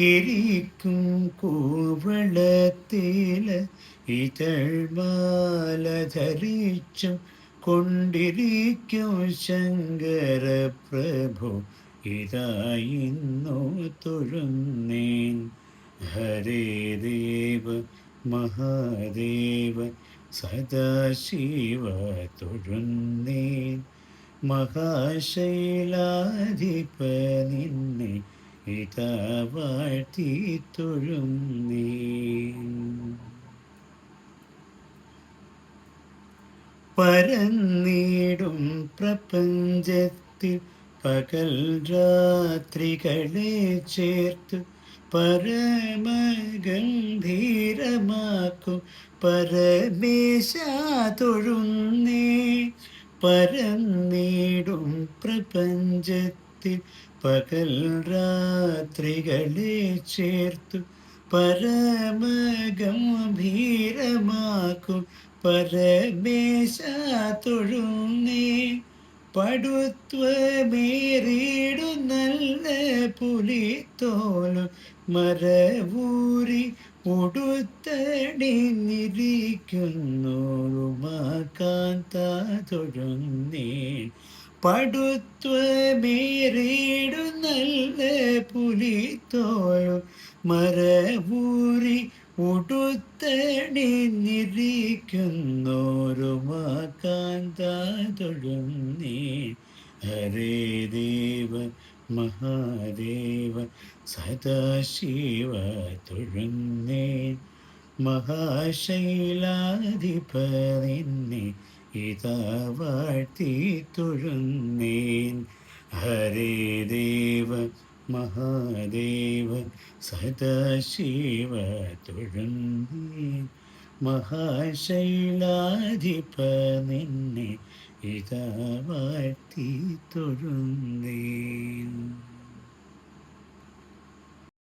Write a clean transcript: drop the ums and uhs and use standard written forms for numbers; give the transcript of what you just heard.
എരിക്കും കൂവളത്തില ഇതൾമാല ധരിച്ചും കൊണ്ടിരിക്കും ശങ്കരപ്രഭു ഇതായിന്നു തൊഴുന്നേൻ. ഹരേ ദേവ മഹാദേവ സദാശിവ തൊഴുന്നേൻ. മഹാശൈലാധിപ നിന്നെ ഇതാ വാഴ്ത്തി തൊഴുന്നേൻ. പരന്നിടും പ്രപഞ്ചത്തിൽ പകൽ രാത്രികളെ ചേർത്തു പരമഗംഭീരമാക്കും പരമേശ തൊഴുന്നേ. പരന്നിടും പ്രപഞ്ചത്തിൽ പകൽ രാത്രികളെ ചേർത്തു പരമഗംഭീരമാക്കും പരമേശ തൊഴുന്നേ. പടുത്വമേറിയിടും നല്ല പുലിത്തോലും മരവൂരി ഉടുത്തണിഞ്ഞിരിക്കുന്നോളുമാകാന്ത തൊഴുന്നേൻ. പടുത്വമേറിയിടും നല്ല പുലിത്തോലും മരവൂരി ഉടുത്തണിഞ്ഞിരിക്കുന്നോരുമാകാന്ത തൊഴുന്നേൻ. ഹരേ ദേവ മഹാദേവ സദാശിവ തൊഴുന്നേൻ. മഹാശൈലാധിപ നിന്നെ ഇതാ വാഴ്ത്തി തൊഴുന്നേൻ. ഹരേ ദേവ മഹാദേവ സദാശിവ തൊഴുന്നേൻ. മഹാശൈലാധിപ നിന്നെ ഇതാ വാഴ്ത്തി തൊഴുന്നേൻ.